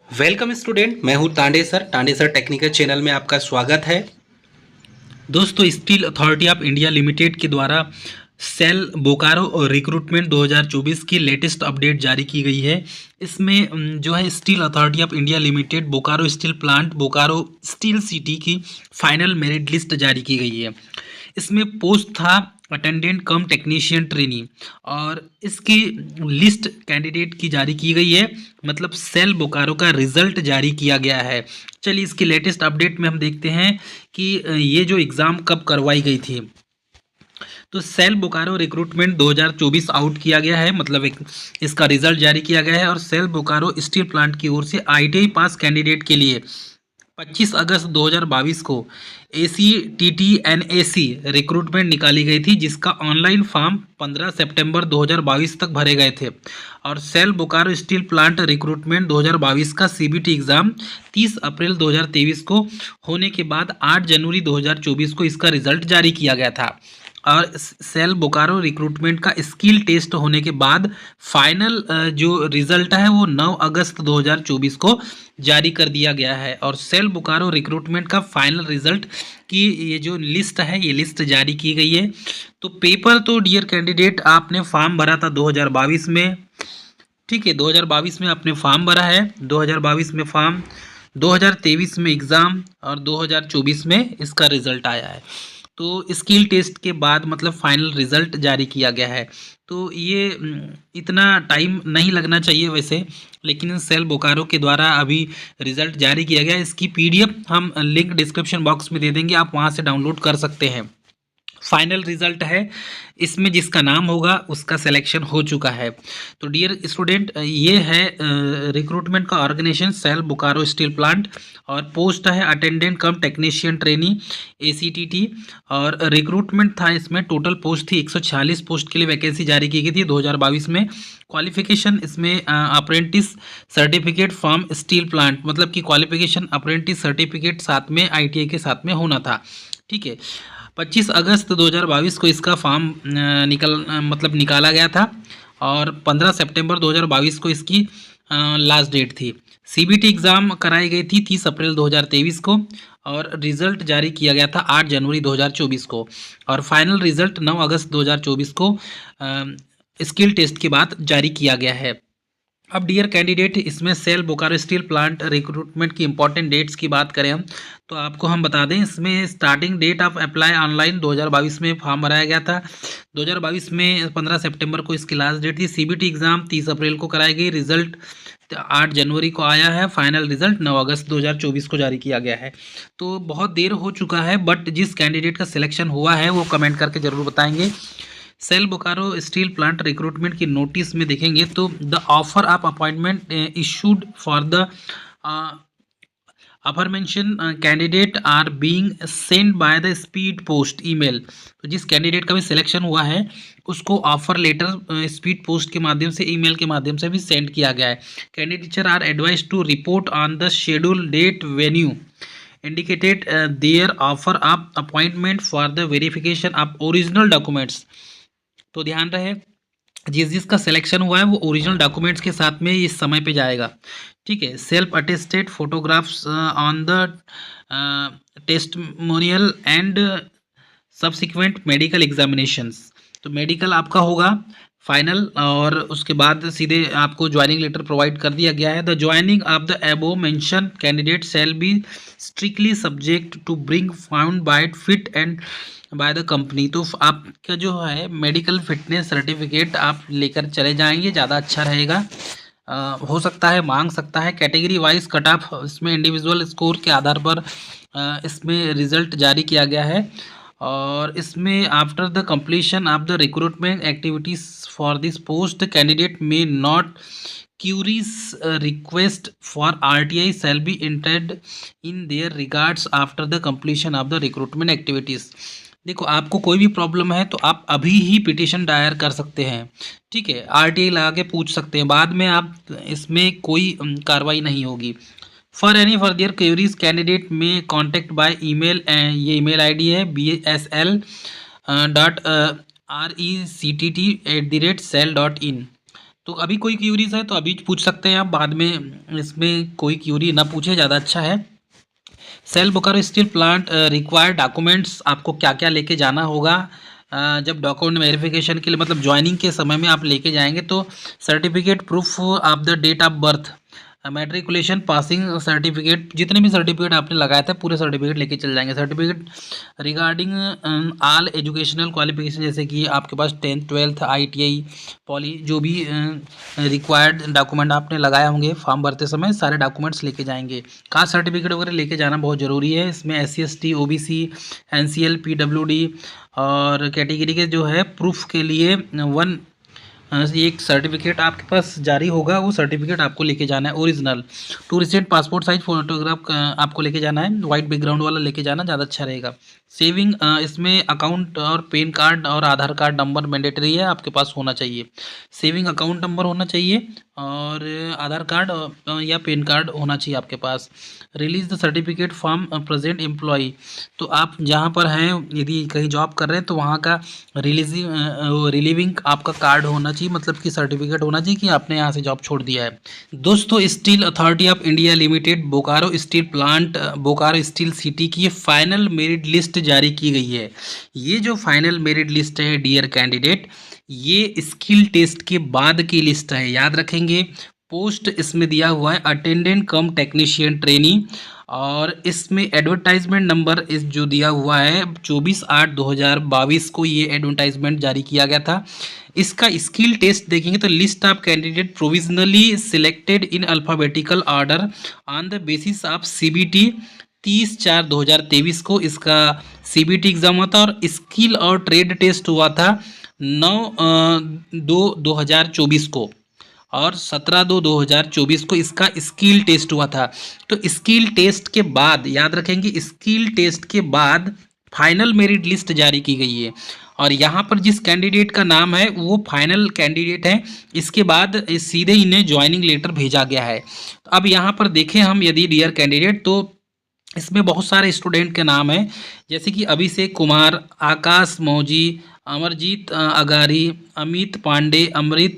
Welcome student, मैं हूं Tande sir technical channel में आपका स्वागत है। दोस्तों, steel authority of India limited के द्वारा सेल बोकारो रिक्रूटमेंट 2024 की लेटेस्ट अपडेट जारी की गई है। इसमें जो है steel authority of India limited Bokaro steel plant Bokaro steel city की फाइनल मेरिट लिस्ट जारी की गई है। इसमें पोस्ट था अटेंडेंट कम टेक्नीशियन ट्रेनी और इसकी लिस्ट कैंडिडेट की जारी की गई है, मतलब सेल बोकारो का रिजल्ट जारी किया गया है। चलिए इसकी लेटेस्ट अपडेट में हम देखते हैं कि ये जो एग्ज़ाम कब करवाई गई थी। तो सेल बोकारो रिक्रूटमेंट 2024 आउट किया गया है, मतलब एक इसका रिजल्ट जारी किया गया है। और सेल बोकारो स्टील प्लांट की ओर से आईटीआई पास कैंडिडेट के लिए 25 अगस्त 2022 को ACTTNAC रिक्रूटमेंट निकाली गई थी, जिसका ऑनलाइन फॉर्म 15 सितंबर 2022 तक भरे गए थे। और SAIL Bokaro steel plant recruitment 2022 का CBT एग्ज़ाम 30 अप्रैल 2023 को होने के बाद 8 जनवरी 2024 को इसका रिजल्ट जारी किया गया था। और सेल बोकारो रिक्रूटमेंट का स्किल टेस्ट होने के बाद फाइनल जो रिजल्ट है वो 9 अगस्त 2024 को जारी कर दिया गया है। और सेल बोकारो रिक्रूटमेंट का फाइनल रिजल्ट की ये जो लिस्ट है, ये लिस्ट जारी की गई है। तो पेपर तो डियर कैंडिडेट आपने फॉर्म भरा था 2022 में, ठीक है, 2022 में आपने फॉर्म भरा है, 2022 में फॉर्म, 2023 में एग्ज़ाम और 2024 में इसका रिजल्ट आया है। तो स्किल टेस्ट के बाद मतलब फाइनल रिजल्ट जारी किया गया है। तो ये इतना टाइम नहीं लगना चाहिए वैसे, लेकिन सेल बोकारो के द्वारा अभी रिजल्ट जारी किया गया है। इसकी PDF हम लिंक डिस्क्रिप्शन बॉक्स में दे देंगे, आप वहाँ से डाउनलोड कर सकते हैं। फाइनल रिजल्ट है, इसमें जिसका नाम होगा उसका सिलेक्शन हो चुका है। तो डियर स्टूडेंट, ये है रिक्रूटमेंट का organisation SAIL Bokaro steel plant, और पोस्ट है attendant cum technician trainee ACTT। और रिक्रूटमेंट था, इसमें टोटल पोस्ट थी 146 पोस्ट के लिए वैकेंसी जारी की गई थी 2022 में। क्वालिफिकेशन इसमें apprentice certificate from steel plant, मतलब कि क्वालिफिकेशन अप्रेंटिस सर्टिफिकेट साथ में ITI के साथ में होना था, ठीक है। 25 अगस्त 2022 को इसका फॉर्म निकाला गया था और 15 सितंबर 2022 को इसकी लास्ट डेट थी। CBT एग्ज़ाम कराई गई थी 30 अप्रैल 2023 को, और रिज़ल्ट जारी किया गया था 8 जनवरी 2024 को। और फाइनल रिज़ल्ट 9 अगस्त 2024 को स्किल टेस्ट के बाद जारी किया गया है। अब डियर कैंडिडेट, इसमें SAIL Bokaro steel plant recruitment की इंपॉर्टेंट डेट्स की बात करें हम, तो आपको हम बता दें, इसमें starting date of apply online 2022 में फॉर्म भराया गया था। 2022 में 15 सितंबर को इसकी लास्ट डेट थी। CBT एग्ज़ाम 30 अप्रैल को कराई गई, रिजल्ट 8 जनवरी को आया है, फाइनल रिजल्ट 9 अगस्त 2024 को जारी किया गया है। तो बहुत देर हो चुका है, बट जिस कैंडिडेट का सिलेक्शन हुआ है वो कमेंट करके ज़रूर बताएंगे। SAIL Bokaro steel plant recruitment की नोटिस में देखेंगे तो the offer of appointment issued for the aforementioned candidate are being send by the speed post email. तो जिस कैंडिडेट का भी सिलेक्शन हुआ है उसको ऑफर लेटर स्पीड पोस्ट के माध्यम से, ईमेल के माध्यम से भी सेंड किया गया है। Candidate are advise to report on the schedule date venue indicated their offer of appointment for the verification of original documents. तो ध्यान रहे, जिसका सिलेक्शन हुआ है वो ओरिजिनल डॉक्यूमेंट्स के साथ में इस समय पे जाएगा, ठीक है। Self attested photographs on the testimonial and subsequent medical examinations. तो मेडिकल आपका होगा फाइनल, और उसके बाद सीधे आपको ज्वाइनिंग लेटर प्रोवाइड कर दिया गया है। The joining of the above mention candidate shall be strictly subject to bring found by fit and by the company. तो आपका जो है मेडिकल फिटनेस सर्टिफिकेट आप लेकर चले जाएंगे, ज़्यादा अच्छा रहेगा। हो सकता है मांग सकता है। कैटेगरी वाइज कट ऑफ इसमें इंडिविजुअल स्कोर के आधार पर इसमें रिजल्ट जारी किया गया है। और इसमें after the completion of the recruitment activities for this post candidate may not queries request for RTI shall be entered in their regards after the completion of the recruitment activities। देखो, आपको कोई भी प्रॉब्लम है तो आप अभी ही petition दायर कर सकते हैं, ठीक है। RTI लगा के पूछ सकते हैं, बाद में आप इसमें कोई कार्रवाई नहीं होगी। For any further queries candidate में कॉन्टेक्ट बाय ईमेल, ये ईमेल ID है BSL.RECTT@cell.in। तो अभी कोई क्यूरीज है तो अभी पूछ सकते हैं आप, बाद में इसमें कोई क्यूरी ना पूछे, ज़्यादा अच्छा है। SAIL Bokaro steel plant required documents, आपको क्या क्या लेके जाना होगा जब डॉक्यूमेंट वेरिफिकेशन के लिए, मतलब ज्वाइनिंग के समय में आप लेके जाएंगे, तो certificate proof of the date of birth, matriculation, passing certificate, जितने भी सर्टिफिकेट आपने लगाए थे पूरे सर्टिफिकेट लेके चल जाएंगे। Certificate regarding all educational qualification, जैसे कि आपके पास 10th 12th ITI पॉली, जो भी रिक्वायर्ड डॉक्यूमेंट आपने लगाए होंगे फॉर्म भरते समय, सारे डॉक्यूमेंट्स लेके जाएंगे। कास्ट सर्टिफिकेट वगैरह लेके जाना बहुत ज़रूरी है। इसमें SC ST OBC NCL PWD और कैटेगरी के जो है प्रूफ के लिए एक सर्टिफिकेट आपके पास जारी होगा, वो सर्टिफिकेट आपको लेके जाना है original. Two recent passport size photograph आपको लेके जाना है, वाइट बैकग्राउंड वाला लेके जाना ज़्यादा अच्छा रहेगा। सेविंग, इसमें अकाउंट और पैन कार्ड और आधार कार्ड नंबर मैंडेटरी है, आपके पास होना चाहिए। सेविंग अकाउंट नंबर होना चाहिए और आधार कार्ड या पैन कार्ड होना चाहिए आपके पास। Release the certificate from present employ, तो आप जहाँ पर हैं यदि कहीं जॉब कर रहे हैं तो वहाँ का रिलीविंग आपका कार्ड होना चाहिए, मतलब कि सर्टिफिकेट होना चाहिए कि आपने यहाँ से जॉब छोड़ दिया है। दोस्तों, steel authority of India limited Bokaro steel plant Bokaro steel city की फाइनल मेरिट लिस्ट जारी की गई है। ये जो फाइनल मेरिट लिस्ट है डियर कैंडिडेट, ये स्किल टेस्ट के बाद की लिस्ट है, याद रखेंगे। पोस्ट इसमें दिया हुआ है अटेंडेंट कम टेक्नीशियन ट्रेनी, और इसमें एडवर्टाइजमेंट नंबर इस जो दिया हुआ है 24/8/2022 को ये एडवर्टाइजमेंट जारी किया गया था। इसका स्किल टेस्ट देखेंगे तो list of candidate provisionally selected in alphabetical order on the basis of CBT 30/4/2023 को इसका CBT एग्ज़ाम हुआ था, और स्किल और ट्रेड टेस्ट हुआ था 9/2/2024 को, और 17/2/2024 को इसका स्किल टेस्ट हुआ था। तो स्किल टेस्ट के बाद, याद रखेंगे, स्किल टेस्ट के बाद फाइनल मेरिट लिस्ट जारी की गई है, और यहाँ पर जिस कैंडिडेट का नाम है वो फाइनल कैंडिडेट है। इसके बाद सीधे इन्हें ज्वाइनिंग लेटर भेजा गया है। तो अब यहाँ पर देखें हम यदि डियर कैंडिडेट, तो इसमें बहुत सारे स्टूडेंट के नाम हैं, जैसे कि अभिषेक कुमार, आकाश मौजी, अमरजीत अगारी, अमित पांडे, अमृत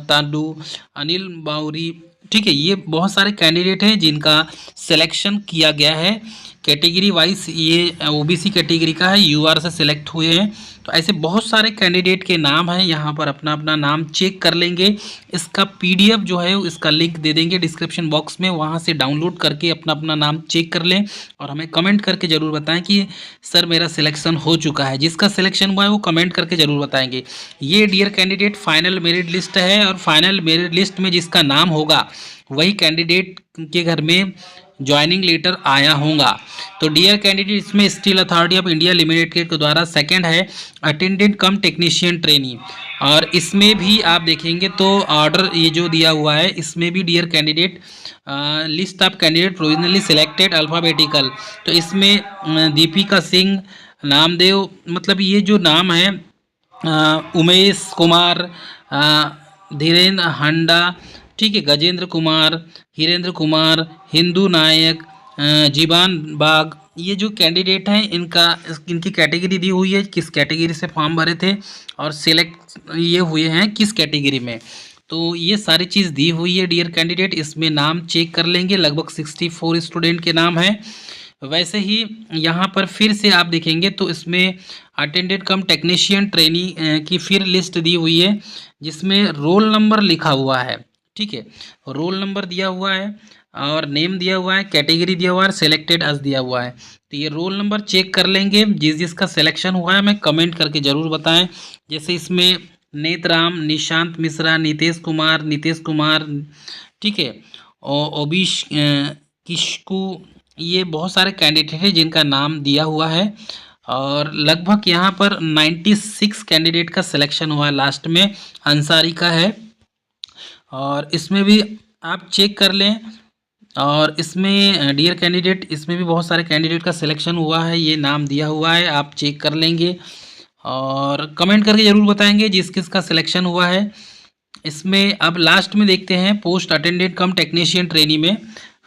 तांडू, अनिल बाउरी। ठीक है, ये बहुत सारे कैंडिडेट हैं जिनका सिलेक्शन किया गया है। कैटेगरी वाइज ये OBC कैटेगरी का है, UR से सिलेक्ट हुए हैं। तो ऐसे बहुत सारे कैंडिडेट के नाम हैं, यहाँ पर अपना अपना नाम चेक कर लेंगे। इसका PDF जो है इसका लिंक दे देंगे डिस्क्रिप्शन बॉक्स में, वहाँ से डाउनलोड करके अपना अपना नाम चेक कर लें, और हमें कमेंट करके ज़रूर बताएं कि सर मेरा सिलेक्शन हो चुका है। जिसका सिलेक्शन हुआ है वो कमेंट करके ज़रूर बताएंगे। ये dear candidate final merit list है, और फाइनल मेरिट लिस्ट में जिसका नाम होगा वही कैंडिडेट के घर में ज्वाइनिंग लेटर आया होगा। तो डियर कैंडिडेट, इसमें steel authority of India limited के द्वारा सेकंड है अटेंडेंट कम टेक्नीशियन ट्रेनी, और इसमें भी आप देखेंगे तो ऑर्डर ये जो दिया हुआ है, इसमें भी dear candidate list of candidate provisionally selected alphabetical. तो इसमें दीपिका सिंह, नामदेव, मतलब ये जो नाम है उमेश कुमार, धीरेन्द्र हांडा, ठीक है, गजेंद्र कुमार, हिरेंद्र कुमार, हिंदू नायक, जीवान बाग, ये जो कैंडिडेट हैं इनकी कैटेगरी दी हुई है, किस कैटेगरी से फॉर्म भरे थे और सिलेक्ट ये हुए हैं किस कैटेगरी में। तो ये सारी चीज़ दी हुई है डियर कैंडिडेट, इसमें नाम चेक कर लेंगे। लगभग 64 स्टूडेंट के नाम हैं। वैसे ही यहाँ पर फिर से आप देखेंगे तो इसमें अटेंडेंट कम टेक्नीशियन ट्रेनी की फिर लिस्ट दी हुई है, जिसमें रोल नंबर लिखा हुआ है। ठीक है, रोल नंबर दिया हुआ है और नेम दिया हुआ है, कैटेगरी दिया हुआ है, सिलेक्टेड एज दिया हुआ है। तो ये रोल नंबर चेक कर लेंगे। जिसका सिलेक्शन हुआ है हमें कमेंट करके ज़रूर बताएं। जैसे इसमें नेतराम, निशांत मिश्रा, नितेश कुमार, ठीक है, ओबिश किशकू, ये बहुत सारे कैंडिडेट हैं जिनका नाम दिया हुआ है, और लगभग यहाँ पर 96 कैंडिडेट का सिलेक्शन हुआ है। लास्ट में अंसारी का है, और इसमें भी आप चेक कर लें। और इसमें डियर कैंडिडेट, इसमें भी बहुत सारे कैंडिडेट का सिलेक्शन हुआ है, ये नाम दिया हुआ है, आप चेक कर लेंगे और कमेंट करके ज़रूर बताएंगे जिस किस का सिलेक्शन हुआ है। इसमें अब लास्ट में देखते हैं post attendant cum technician trainee में,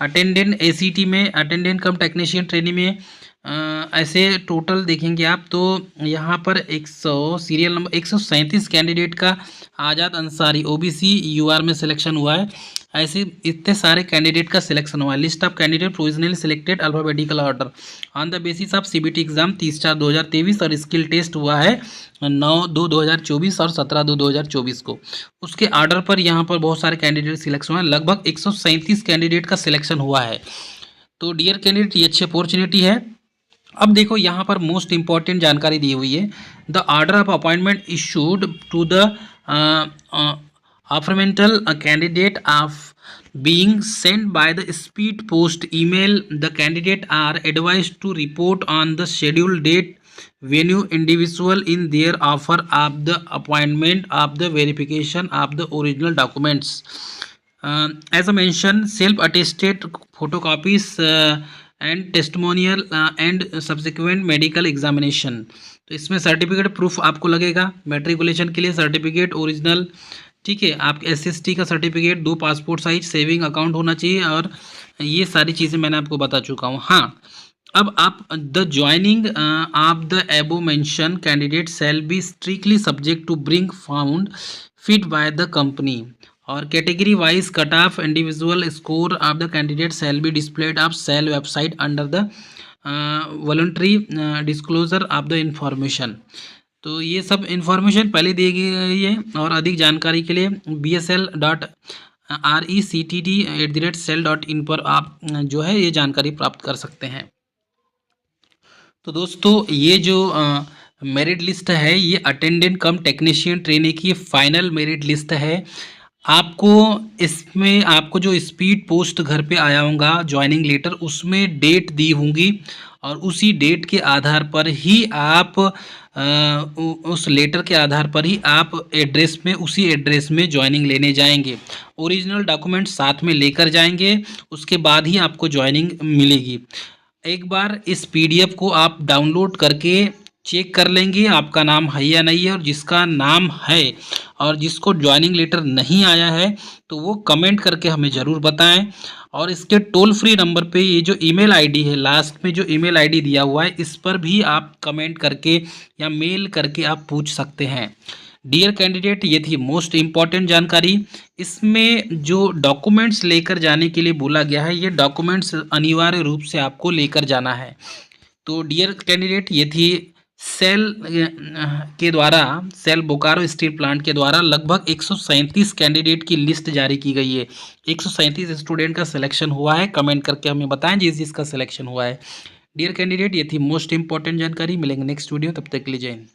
अटेंडेंट ACT में, अटेंडेंट कम टेक्नीशियन ट्रेनी में ऐसे टोटल देखेंगे आप तो यहाँ पर 100 सीरियल नंबर 137 कैंडिडेट का आज़ाद अंसारी ओबीसी यूआर में सिलेक्शन हुआ है। ऐसे इतने सारे कैंडिडेट का सिलेक्शन हुआ है। List of candidate provisionally selected alphabetical order on the basis of CBT exam 30/4/2023 और स्किल टेस्ट हुआ है 9/2/2024 और 17/2/2024 को। उसके आर्डर पर यहाँ पर बहुत सारे कैंडिडेट सिलेक्शन हुआ है। लगभग 137 कैंडिडेट का सिलेक्शन हुआ है। तो डियर कैंडिडेट ये अच्छी अपॉर्चुनिटी है। अब देखो यहाँ पर मोस्ट इंपॉर्टेंट जानकारी दी हुई है। The order of appointment issued to the aforementioned candidate of being sent by the speed post email. The candidate are advised to report on the scheduled date venue individual in their offer of the appointment of the verification of the original documents. As I mentioned, self attested photocopies and testimonial and subsequent medical examination. तो इसमें certificate proof आपको लगेगा matriculation के लिए certificate original, ठीक है। आप SST का certificate, 2 passport size, saving account होना चाहिए और ये सारी चीज़ें मैंने आपको बता चुका हूँ। हाँ, अब आप the joining of the above mentioned candidate shall be strictly subject to bring found fit by the company और category wise cut off individual score of the candidate shall be displayed of SAIL website under the voluntary disclosure of the information. तो ये सब information पहले दी गई है और अधिक जानकारी के लिए bsl.recttd@cell.in पर आप जो है ये जानकारी प्राप्त कर सकते हैं। तो दोस्तों ये जो मेरिट लिस्ट है ये अटेंडेंट कम टेक्नीशियन ट्रेनी की फाइनल मेरिट लिस्ट है। आपको इसमें आपको जो स्पीड पोस्ट घर पे आया होगा ज्वाइनिंग लेटर, उसमें डेट दी होंगी और उसी डेट के आधार पर ही आप उस लेटर के आधार पर ही आप एड्रेस में उसी एड्रेस में ज्वाइनिंग लेने जाएंगे। ओरिजिनल डॉक्यूमेंट साथ में लेकर जाएंगे, उसके बाद ही आपको ज्वाइनिंग मिलेगी। एक बार इस पीडीएफ को आप डाउनलोड करके चेक कर लेंगे आपका नाम है या नहीं है, और जिसका नाम है और जिसको ज्वाइनिंग लेटर नहीं आया है तो वो कमेंट करके हमें ज़रूर बताएं। और इसके टोल फ्री नंबर पे ये जो ईमेल आईडी है, लास्ट में जो ईमेल आईडी दिया हुआ है, इस पर भी आप कमेंट करके या मेल करके आप पूछ सकते हैं। डियर कैंडिडेट, ये थी मोस्ट इम्पॉर्टेंट जानकारी। इसमें जो डॉक्यूमेंट्स लेकर जाने के लिए बोला गया है, ये डॉक्यूमेंट्स अनिवार्य रूप से आपको लेकर जाना है। तो डियर कैंडिडेट, ये थी सेल के द्वारा, सेल बोकारो स्टील प्लांट के द्वारा लगभग 137 कैंडिडेट की लिस्ट जारी की गई है। 137 स्टूडेंट का सिलेक्शन हुआ है। कमेंट करके हमें बताएं जिसका सिलेक्शन हुआ है। डियर कैंडिडेट, ये थी मोस्ट इंपॉर्टेंट जानकारी। मिलेंगे नेक्स्ट वीडियो, तब तक के लिए जय हिंद।